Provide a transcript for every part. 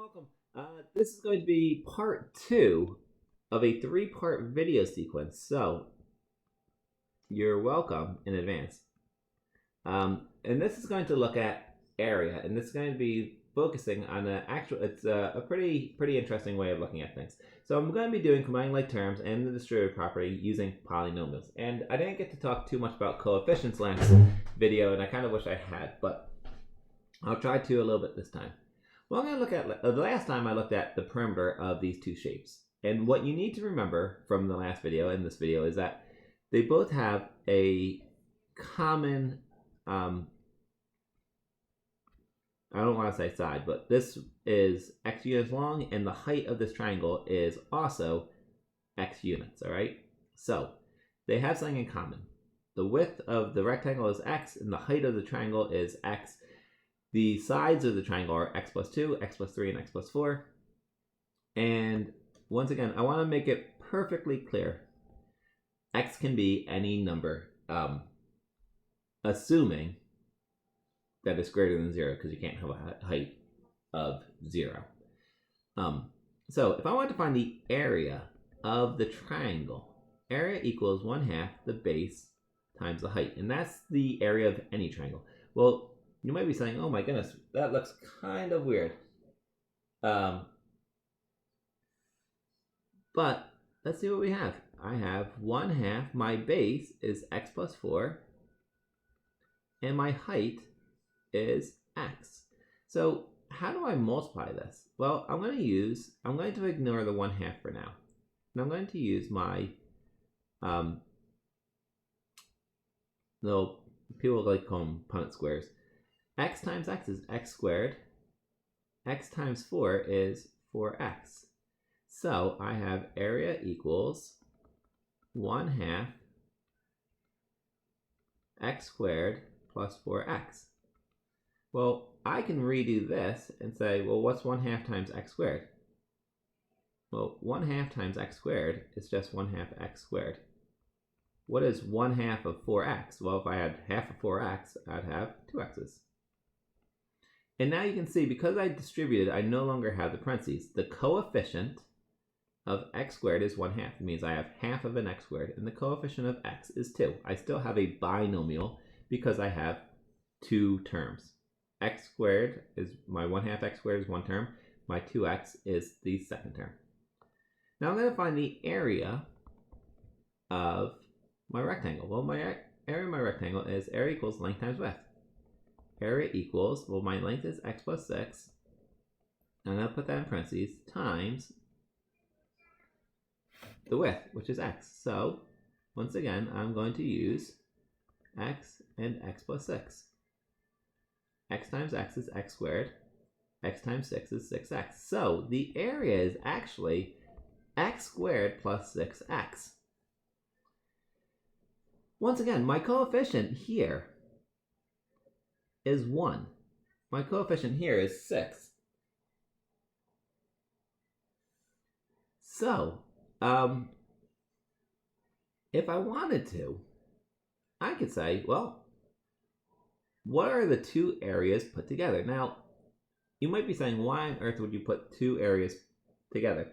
welcome. This is going to be part 2 of a 3-part video sequence, so you're welcome in advance. And this is going to look at area, and this is going to be focusing on it's a pretty interesting way of looking at things. So I'm going to be doing combining like terms and the distributive property using polynomials. And I didn't get to talk too much about coefficients last video, and I kind of wish I had, but I'll try to a little bit this time. Well, I'm going to look at, the last time I looked at the perimeter of these two shapes. And what you need to remember from the last video and this video is that they both have a common, I don't want to say side, but this is x units long and the height of this triangle is also x units, all right? So they have something in common. The width of the rectangle is x and the height of the triangle is x. The sides of the triangle are x plus 2, x plus 3, and x plus 4. And once again, I want to make it perfectly clear. X can be any number, assuming that it's greater than 0, because you can't have a height of 0. So if I want to find the area of the triangle, area equals 1/2 the base times the height. And that's the area of any triangle. Well, you might be saying, oh my goodness, that looks kind of weird. But let's see what we have. I have 1/2, my base is x plus 4, and my height is x. So how do I multiply this? Well, I'm going to ignore the 1/2 for now. And I'm going to use my, people like to call them Punnett squares. X times x is x squared. X times 4 is 4x. So I have area equals 1/2 x squared plus 4x. Well, I can redo this and say, well, what's 1/2 times x squared? Well, 1/2 times x squared is just 1/2 x squared. What is 1/2 of 4x? Well, if I had half of 4x, I'd have 2x's. And now you can see, because I distributed, I no longer have the parentheses. The coefficient of x squared is 1/2. It means I have half of an x squared, and the coefficient of x is 2. I still have a binomial because I have two terms. X squared is my 1/2 x squared is one term. My 2x is the second term. Now I'm going to find the area of my rectangle. Well, my area of my rectangle is area equals length times width. Area equals, well, my length is x plus 6. I'm going to put that in parentheses, times the width, which is x. So, once again, I'm going to use x and x plus 6. X times x is x squared. X times 6 is 6x. So, the area is actually x squared plus 6x. Once again, my coefficient here is 1. My coefficient here is 6. So, if I wanted to, I could say, well, what are the two areas put together? Now, you might be saying, why on earth would you put two areas together?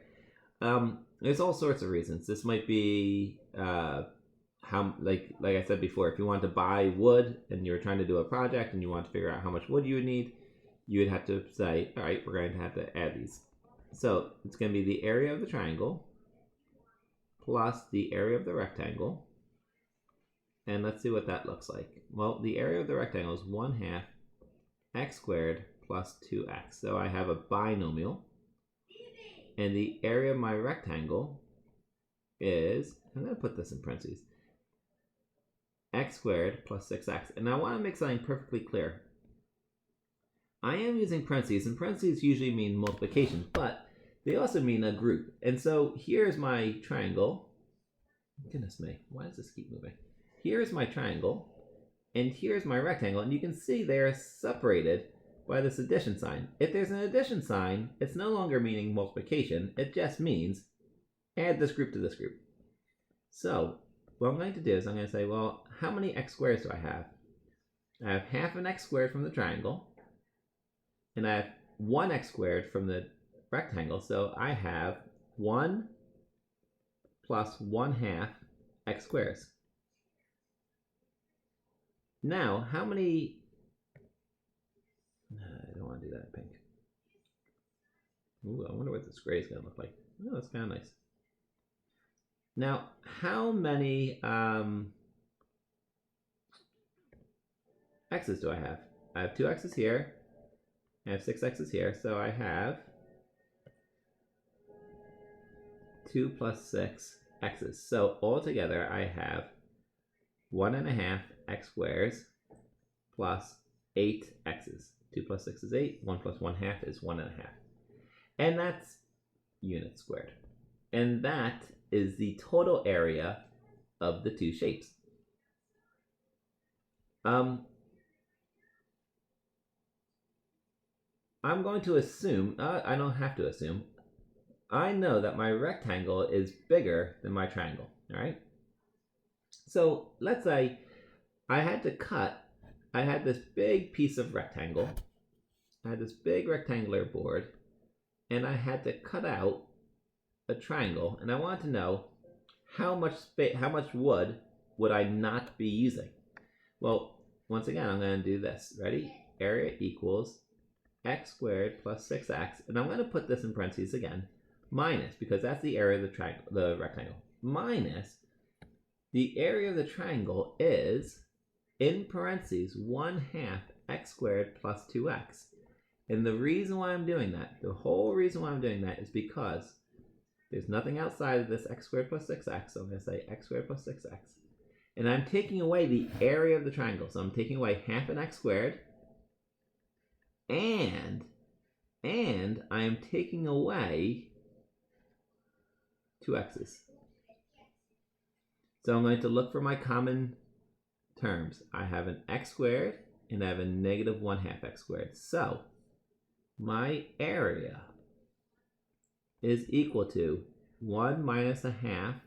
There's all sorts of reasons. This might be how, like I said before, if you want to buy wood and you're trying to do a project and you want to figure out how much wood you would need, you would have to say, all right, we're going to have to add these. So it's going to be the area of the triangle plus the area of the rectangle. And let's see what that looks like. Well, the area of the rectangle is 1/2 x squared plus 2x. So I have a binomial. And the area of my rectangle is, I'm going to put this in parentheses, x squared plus 6x. And I want to make something perfectly clear. I am using parentheses, and parentheses usually mean multiplication, but they also mean a group. And so here's my triangle. Goodness me, why does this keep moving? Here's my triangle, and here's my rectangle, and you can see they are separated by this addition sign. If there's an addition sign, it's no longer meaning multiplication, it just means add this group to this group. So what I'm going to do is I'm going to say, well, how many x squares do I have? I have half an x squared from the triangle, and I have 1x squared from the rectangle, so I have 1 plus 1/2 x squares. Now, how many... I don't want to do that in pink. Ooh, I wonder what this gray is going to look like. Oh, that's kind of nice. Now, how many x's do I have? I have 2 x's here. I have 6 x's here, so I have 2 plus 6 x's. So altogether, I have 1.5 x squares plus 8 x's. 2 plus 6 is 8. 1 plus 1/2 is 1.5. And that's units squared. And that is the total area of the two shapes. I'm going to assume, I don't have to assume, I know that my rectangle is bigger than my triangle, all right? So let's say I had this big piece of rectangle, I had this big rectangular board, and I had to cut out a triangle, and I wanted to know how much wood would I not be using. Well, once again, I'm going to do this. Ready? Area equals x squared plus 6x, and I'm going to put this in parentheses again, minus, because that's the area of the rectangle, minus the area of the triangle is, in parentheses, 1/2 x squared plus 2x. And the reason why I'm doing that, the whole reason why I'm doing that is because there's nothing outside of this x squared plus 6x, so I'm going to say x squared plus 6x. And I'm taking away the area of the triangle, so I'm taking away 1/2 an x squared, and I am taking away 2 x's. So I'm going to look for my common terms. I have an x squared, and I have a negative 1/2 x squared. So my area is equal to 1 minus 1/2,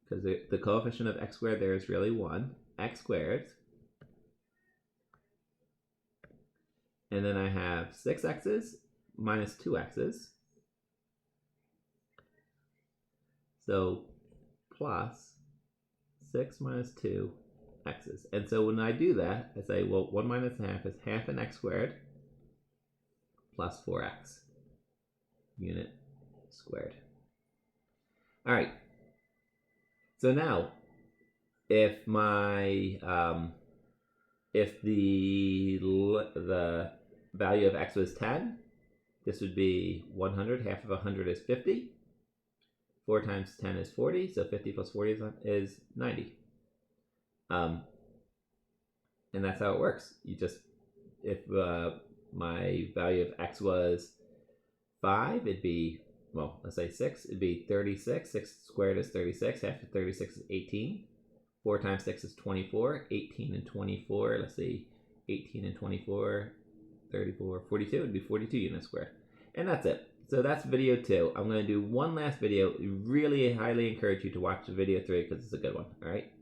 because the coefficient of x squared there is really 1, x squared. And then I have 6 x's minus 2 x's. So plus 6 minus 2 x's. And so when I do that, I say, well, 1 minus 1/2 is 1/2 an x squared plus 4x unit squared. All right. So now, if my if the value of x was 10, this would be 100. 1/2 of 100 is 50. 4 times 10 is 40, so 50 plus 40 is 90. And that's how it works. You just, if my value of x was 5, it'd be, well, let's say 6, it'd be 36. 6 squared is 36. 1/2 of 36 is 18. 4 times 6 is 24. 18 and 24, let's see, 18 and 24, 34, 42, it'd be 42 units squared. And that's it. So that's video 2. I'm going to do one last video. Really highly encourage you to watch the video 3 because it's a good one. All right.